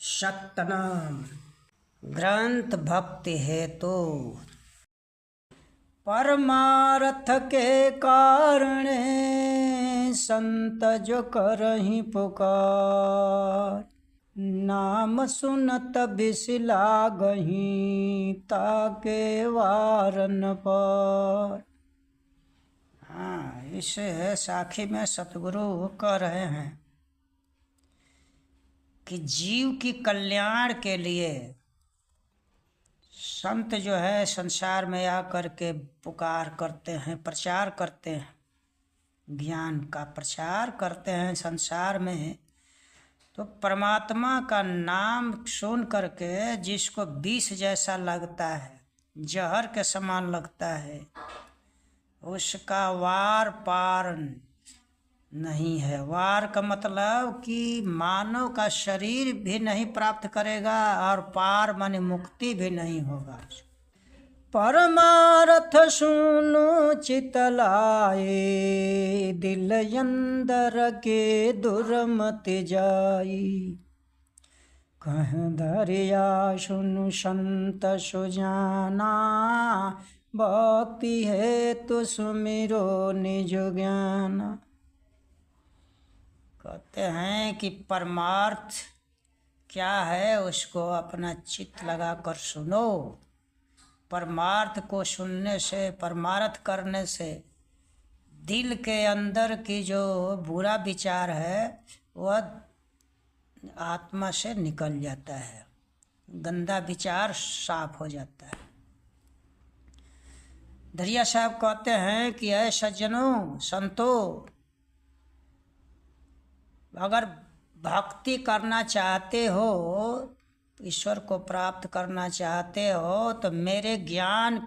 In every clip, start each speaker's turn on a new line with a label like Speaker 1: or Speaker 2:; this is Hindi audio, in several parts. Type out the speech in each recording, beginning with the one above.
Speaker 1: शक्तनाम ग्रंथ भक्ति हेतु परमार्थ के कारण संत जो करहि पुकार, नाम सुनत बिसलागहि ताके वारन पर। इस साखी में सतगुरु कह रहे हैं कि जीव की कल्याण के लिए संत जो है संसार में आकर के पुकार करते हैं, प्रचार करते हैं, ज्ञान का प्रचार करते हैं संसार में। तो परमात्मा का नाम सुन करके जिसको विष जैसा लगता है, जहर के समान लगता है, उसका वार पार नहीं है। वार का मतलब कि मानव का शरीर भी नहीं प्राप्त करेगा और पार माने मुक्ति भी नहीं होगा। परमार्थ सुनो चितलाए, दिल अंदर के दुर्मति जाई। कह दरिया सुनु संत सुजाना, भक्ति है तो सुमिरो निज ज्ञान। कहते हैं कि परमार्थ क्या है उसको अपना चित्त लगा कर सुनो। परमार्थ को सुनने से, परमार्थ करने से दिल के अंदर की जो बुरा विचार है वह आत्मा से निकल जाता है, गंदा विचार साफ हो जाता है। दरिया साहब कहते हैं कि ऐ सज्जनों, संतों, अगर भक्ति करना चाहते हो, ईश्वर को प्राप्त करना चाहते हो, तो मेरे ज्ञान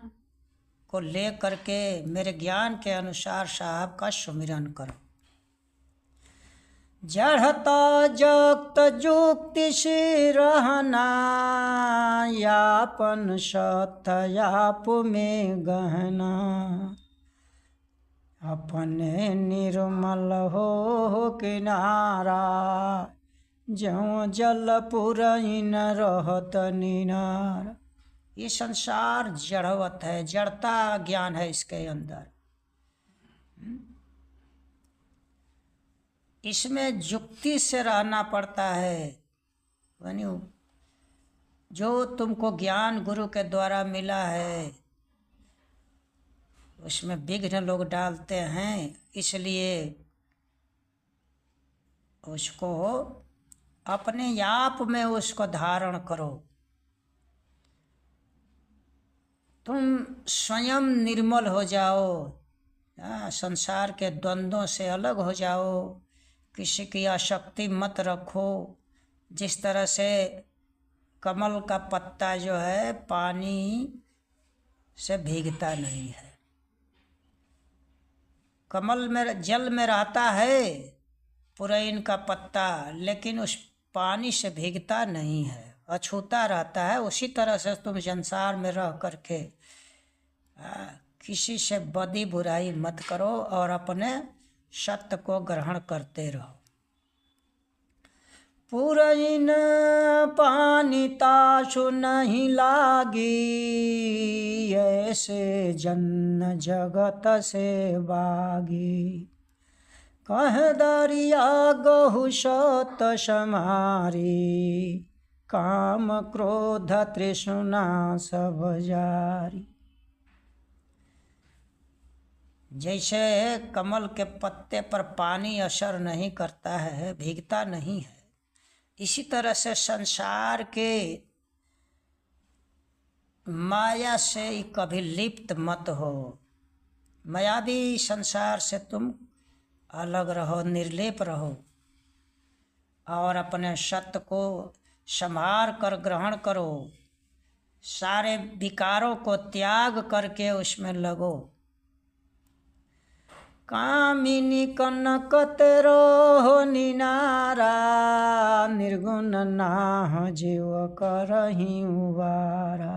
Speaker 1: को ले करके, मेरे ज्ञान के अनुसार साहब का सुमिरन करो। जड़ता जगत जुक्ति से रहना, यापन सत्याप में गहना। अपने निर्मल हो किनारा, ज्यों जल पुरइन रहत नीनार। ये संसार जड़वत है, जड़ता ज्ञान है इसके अंदर। इसमें जुक्ति से रहना पड़ता है। यानी जो तुमको ज्ञान गुरु के द्वारा मिला है उसमें विघ्न लोग डालते हैं, इसलिए उसको अपने आप में उसको धारण करो। तुम स्वयं निर्मल हो जाओ, संसार के द्वंद्वों से अलग हो जाओ, किसी की आसक्ति मत रखो। जिस तरह से कमल का पत्ता जो है पानी से भीगता नहीं है, कमल में जल में रहता है पुरैन का पत्ता, लेकिन उस पानी से भीगता नहीं है, अछूता रहता है। उसी तरह से तुम संसार में रह करके किसी से बदी बुराई मत करो और अपने सत्य को ग्रहण करते रहो। पुरैन पानी तासु नहीं लागी, ऐसे जन्न जगत से बागी। कह दरिया गहु सत समारी, काम क्रोध तृष्णा सब जारी। जैसे कमल के पत्ते पर पानी असर नहीं करता है, भीगता नहीं है, इसी तरह से संसार के माया से कभी लिप्त मत हो। मायावी संसार से तुम अलग रहो, निर्लेप रहो और अपने सत्य को संभार कर ग्रहण करो। सारे विकारों को त्याग करके उसमें लगो। कामिनी कनक तेरो निनारा, निर्गुण नाह जीव करहि उबारा।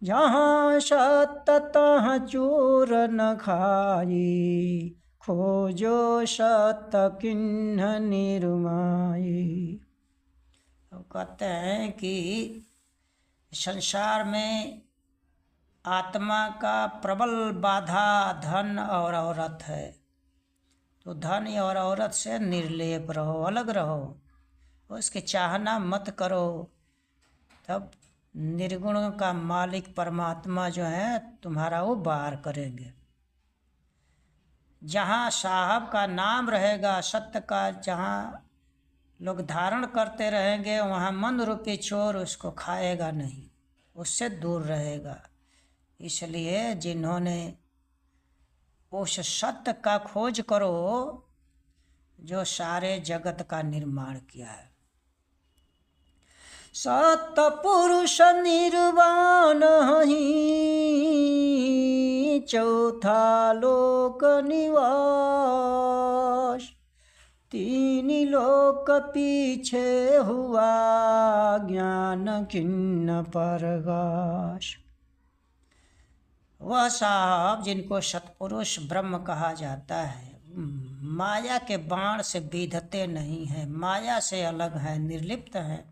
Speaker 1: जहाँ सत्य तहाँ चूर न खाई, खोजो सत्य किन्ह निरुमाई। तो कहते हैं कि संसार में आत्मा का प्रबल बाधा धन और औरत है। तो धन और औरत से निर्लेप रहो, अलग रहो, उसकी चाहना मत करो। तब निर्गुण का मालिक परमात्मा जो है तुम्हारा वो बार करेंगे। जहाँ साहब का नाम रहेगा, सत्य का जहाँ लोग धारण करते रहेंगे, वहाँ मन रूपी चोर उसको खाएगा नहीं, उससे दूर रहेगा। इसलिए जिन्होंने उस सत्य का खोज करो जो सारे जगत का निर्माण किया है। सतपुरुष निर्वाण ही चौथा लोक निवास, तीन लोक पीछे हुआ ज्ञान खिन्न परगाश। वह साहब जिनको सतपुरुष ब्रह्म कहा जाता है, माया के बाण से बीधते नहीं हैं, माया से अलग हैं, निर्लिप्त हैं,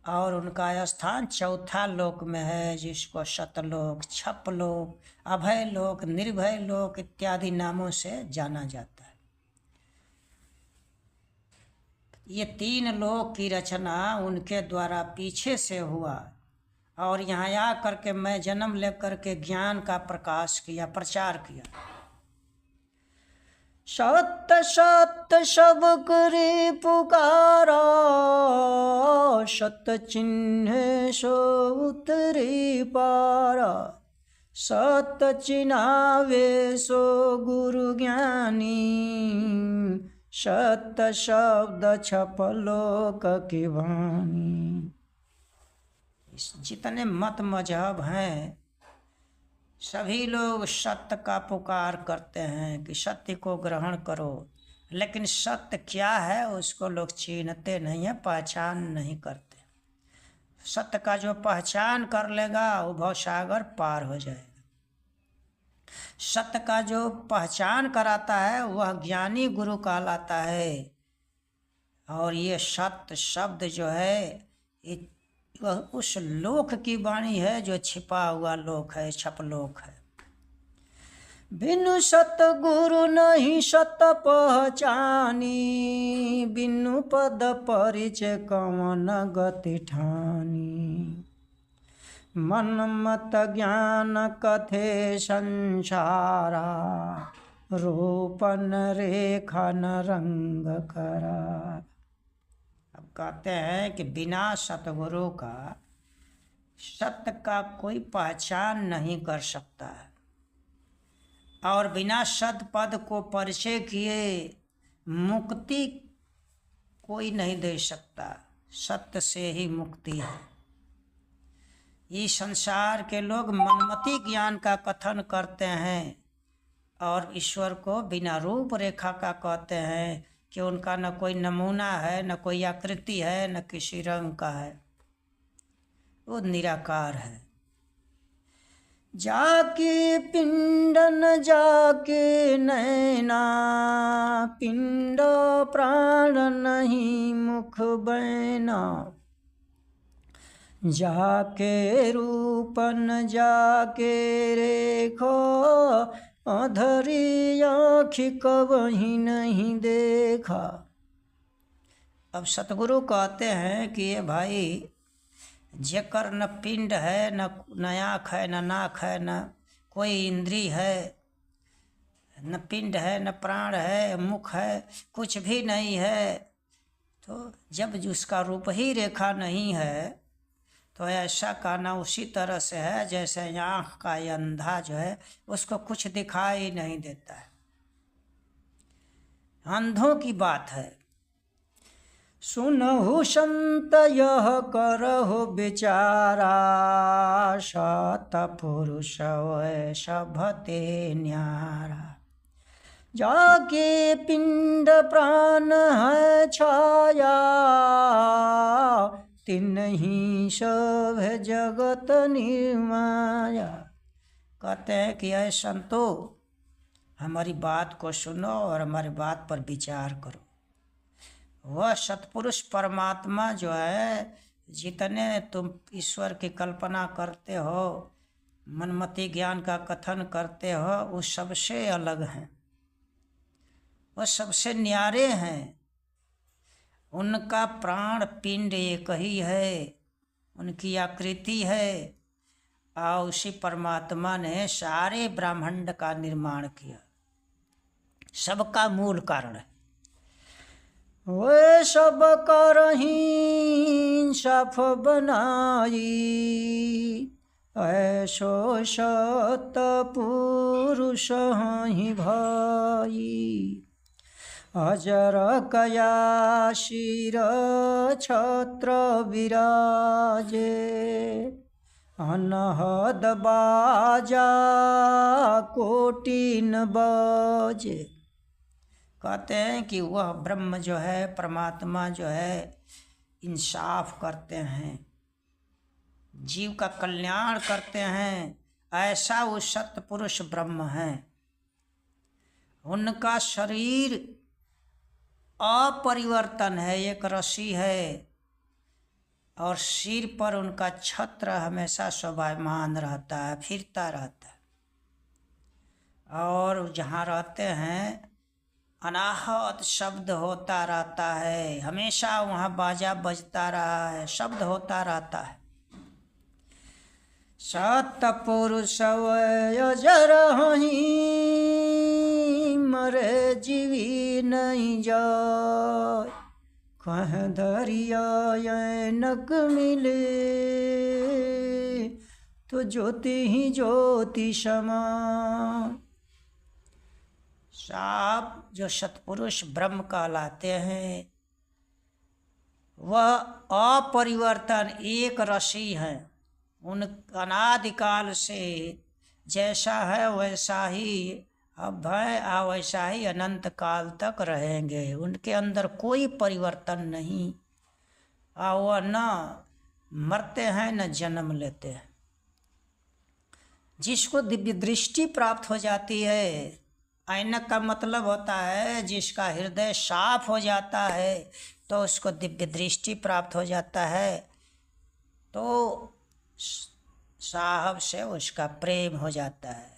Speaker 1: और उनका स्थान चौथा लोक में है, जिसको सतलोक, छपलोक, अभय लोक, निर्भय लोक इत्यादि नामों से जाना जाता है। ये तीन लोक की रचना उनके द्वारा पीछे से हुआ, और यहाँ आ करके मैं जन्म लेकर के ज्ञान का प्रकाश किया, प्रचार किया। सत्य सत्य सब करे पुकारा, सत्य चिन्ह सो उतरे पारा, सत्य चिन्हावे सो गुरु ज्ञानी, सत्य शब्द छप लोक की वाणी। जितने मत मजहब हैं सभी लोग सत्य का पुकार करते हैं कि सत्य को ग्रहण करो, लेकिन सत्य क्या है उसको लोग चिन्हते नहीं है, पहचान नहीं करते। सत्य का जो पहचान कर लेगा वो भवसागर पार हो जाएगा। सत्य का जो पहचान कराता है वह ज्ञानी गुरु कहलाता है। और ये सत्य शब्द जो है ये वह उस लोक की वाणी है जो छिपा हुआ लोक है, छपलोक है। बिनु सतगुरु नहीं सत पहचानी, बिनु पद परिचय कवन गति ठानी, मन मत ज्ञान कथे संसारा, रूपन रेखा न रंग करा। कहते हैं कि बिना सतगुरु का सत्य का कोई पहचान नहीं कर सकता है, और बिना सतपद को परिचय किए मुक्ति कोई नहीं दे सकता। सत्य से ही मुक्ति है। ये संसार के लोग मनमति ज्ञान का कथन करते हैं और ईश्वर को बिना रूप रेखा का कहते हैं कि उनका न कोई नमूना है, न कोई आकृति है, न किसी रंग का है, वो निराकार है। जाके पिंड न जाके नैना, पिंड प्राण नहीं मुख बैना, जाके रूप न जाके रेखो, अधरी आँखि कभी नहीं देखा। अब सतगुरु कहते हैं कि ये भाई जेकर न पिंड है, न आँख है, न नाक है, न कोई इंद्री है, न पिंड है, न प्राण है, मुख है, कुछ भी नहीं है, तो जब उसका रूप ही रेखा नहीं है तो ऐसा कहना उसी तरह से है जैसे आँख का अंधा जो है उसको कुछ दिखाई नहीं देता है। अंधों की बात है। सुनहु संत यह करहु विचारा, सतपुरुष वै सभते न्यारा, जाके पिंड प्राण है छाया, तिन्हीं सब जगत निर्माया। कहते हैं कि ऐ संतो हमारी बात को सुनो और हमारी बात पर विचार करो। वह सत्पुरुष परमात्मा जो है, जितने तुम ईश्वर की कल्पना करते हो, मनमति ज्ञान का कथन करते हो, वो सबसे अलग हैं, वह सबसे न्यारे हैं। उनका प्राण पिंड एक ही है, उनकी आकृति है, और उसी परमात्मा ने सारे ब्रह्मांड का निर्माण किया, सबका मूल कारण है। वे सब करहीं साफ बनाई, ऐसो सत पुरुष ही भाई। अजर कया शिर छत्र विराजे, अनहद बाजा कोटिन बाजे। कहते हैं कि वह ब्रह्म जो है, परमात्मा जो है, इंसाफ करते हैं, जीव का कल्याण करते हैं, ऐसा वो सत्पुरुष ब्रह्म है। उनका शरीर अपरिवर्तन है, एक रस्सी है, और सिर पर उनका छत्र हमेशा शोभायमान रहता है, फिरता रहता है। और जहाँ रहते हैं अनाहत शब्द होता रहता है, हमेशा वहाँ बाजा बजता रहा है, शब्द होता रहता है। सतपुरुष अजर हहीं, मरे जीवी नहीं जाय, कह धरिया नक मिले, तो ज्योति ही ज्योति समान। साप जो सत्पुरुष ब्रह्म कहलाते हैं, वह अपरिवर्तन एक रसी है, उन अनादिकाल से जैसा है वैसा ही अब है, आ वैसा ही अनंत काल तक रहेंगे। उनके अंदर कोई परिवर्तन नहीं, आ वह न मरते हैं न जन्म लेते हैं। जिसको दिव्य दृष्टि प्राप्त हो जाती है, ऐनक का मतलब होता है जिसका हृदय साफ हो जाता है, तो उसको दिव्य दृष्टि प्राप्त हो जाता है, तो साहब से उसका प्रेम हो जाता है,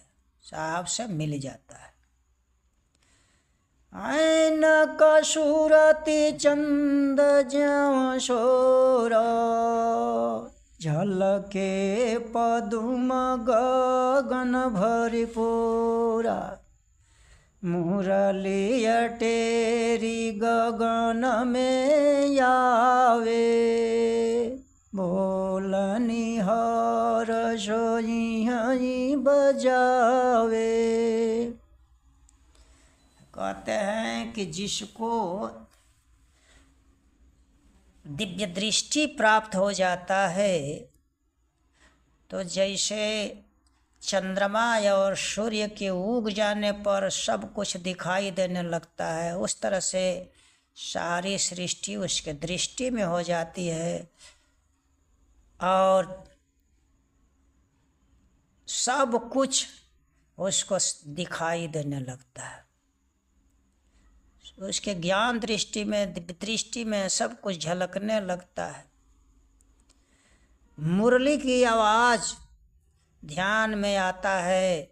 Speaker 1: साहब से मिल जाता है। ऐनक सूरति चंद ज्यों सोरा, झलके पदुम गगन भरिपूरा, मुरली अटेरी गगन में आवे, बोलनी हर सोई हई बजावे। कहते हैं कि जिसको दिव्य दृष्टि प्राप्त हो जाता है, तो जैसे चंद्रमा और सूर्य के उग जाने पर सब कुछ दिखाई देने लगता है, उस तरह से सारी सृष्टि उसके दृष्टि में हो जाती है, और सब कुछ उसको दिखाई देने लगता है। उसके ज्ञान दृष्टि में, दिव्य दृष्टि में सब कुछ झलकने लगता है। मुरली की आवाज़ ध्यान में आता है,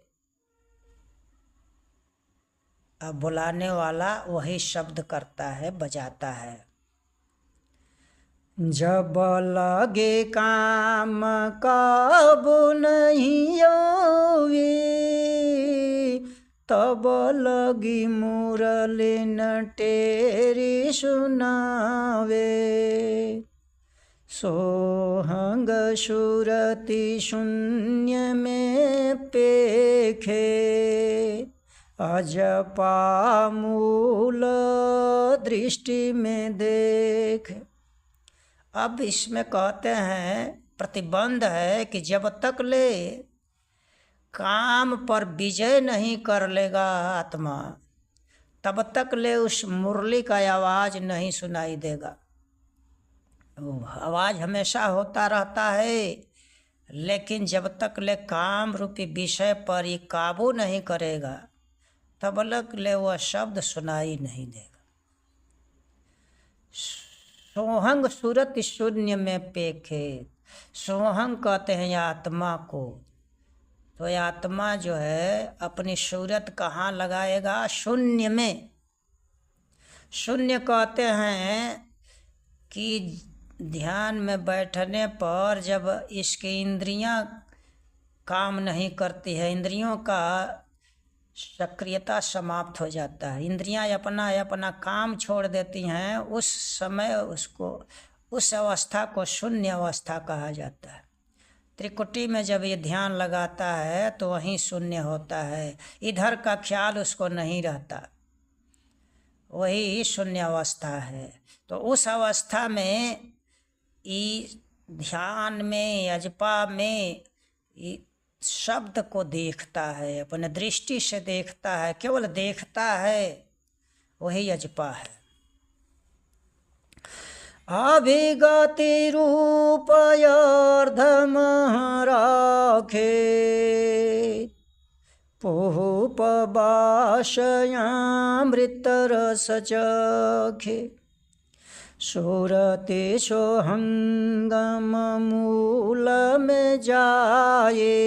Speaker 1: अब बुलाने वाला वही शब्द करता है, बजाता है। जब लगे काम काबू नहीं आवे, तब लगी मुरली न टेरी सुनावे, सोहंग सुरति शून्य में पेखे, अजपा मूल दृष्टि में देख। अब इसमें कहते हैं प्रतिबंध है कि जब तक ले काम पर विजय नहीं कर लेगा आत्मा, तब तक ले उस मुरली का आवाज़ नहीं सुनाई देगा। आवाज़ हमेशा होता रहता है, लेकिन जब तक ले काम रूपी विषय पर ही काबू नहीं करेगा, तब तक ले वह शब्द सुनाई नहीं देगा। सोहंग सूरत शून्य में पेखे। सोहंग कहते हैं आत्मा को। तो ये आत्मा जो है अपनी सूरत कहाँ लगाएगा? शून्य में। शून्य कहते हैं कि ध्यान में बैठने पर जब इसकी इंद्रियां काम नहीं करती है, इंद्रियों का सक्रियता समाप्त हो जाता है, इंद्रियां अपना काम छोड़ देती हैं, उस समय उसको, उस अवस्था को शून्य अवस्था कहा जाता है। त्रिकुटी में जब ये ध्यान लगाता है तो वहीं शून्य होता है, इधर का ख्याल उसको नहीं रहता, वही शून्य अवस्था है। तो उस अवस्था में ध्यान में, अजपा में शब्द को देखता है, अपने दृष्टि से देखता है, केवल देखता है, वही अजपा है। अभिगति रूप अर्धम राखे, पुहुपवाशयामृत रस चखे। सुरते सोहंगम मूल में जाए,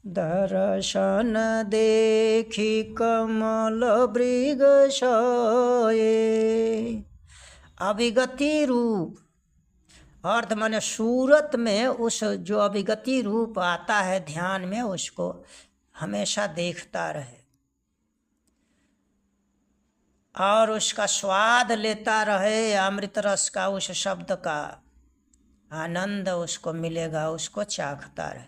Speaker 1: दर्शन देखी कमल मृग सोए। अभिगति रूप अर्थ माने सूरत में उस जो अभिगति रूप आता है ध्यान में, उसको हमेशा देखता रहे और उसका स्वाद लेता रहे, अमृत रस का, उस शब्द का आनंद उसको मिलेगा, उसको चाखता रहे।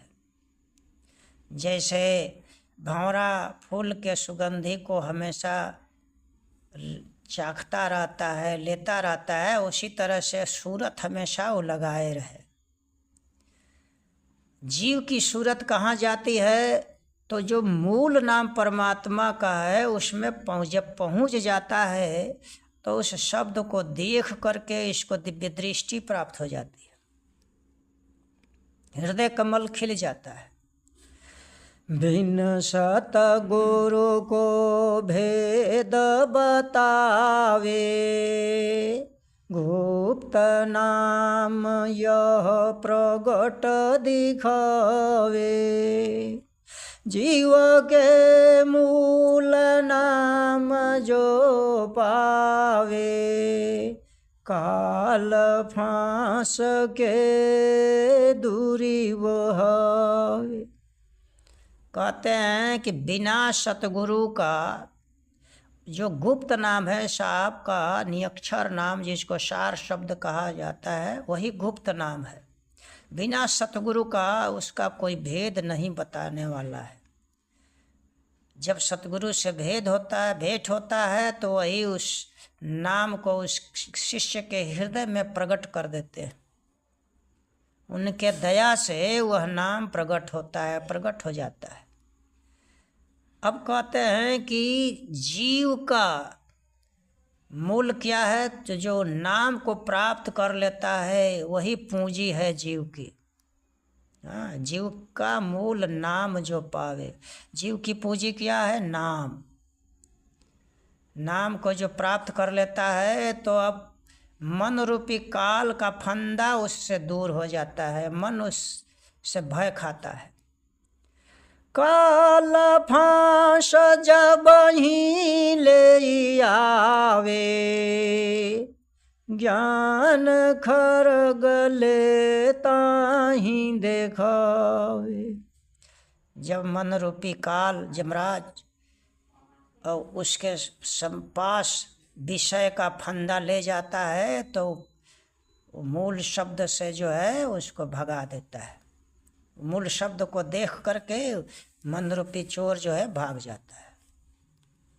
Speaker 1: जैसे भंवरा फूल के सुगंधी को हमेशा चाखता रहता है, लेता रहता है, उसी तरह से सूरत हमेशा वो लगाए रहे। जीव की सूरत कहाँ जाती है? तो जो मूल नाम परमात्मा का है उसमें जब पहुँच जाता है तो उस शब्द को देख करके इसको दिव्य दृष्टि प्राप्त हो जाती है, हृदय कमल खिल जाता है। बिन सत गुरु को भेद बतावे, गुप्त नाम यह प्रगट दिखावे। जीव के मूल नाम जो पावे, काल फांस के दूरी बहावे। कहते हैं कि बिना सतगुरु का जो गुप्त नाम है, साप का नियक्षर नाम जिसको सार शब्द कहा जाता है, वही गुप्त नाम है। बिना सतगुरु का उसका कोई भेद नहीं बताने वाला है। जब सतगुरु से भेंट होता है तो वही उस नाम को उस शिष्य के हृदय में प्रकट कर देते हैं। उनके दया से वह नाम प्रकट होता है, प्रकट हो जाता है। अब कहते हैं कि जीव का मूल क्या है? तो जो नाम को प्राप्त कर लेता है वही पूंजी है जीव की। हाँ, जीव का मूल नाम जो पावे। जीव की पूंजी क्या है? नाम। नाम को जो प्राप्त कर लेता है तो अब मन रूपी काल का फंदा उससे दूर हो जाता है, मन उससे भय खाता है। काल फांस जब ही ले आवे, ज्ञान खरग ले ताही देखावे। जब मन रूपी काल यमराज और उसके पास विषय का फंदा ले जाता है तो मूल शब्द से जो है उसको भगा देता है। मूल शब्द को देख करके मन रूपी चोर जो है भाग जाता है।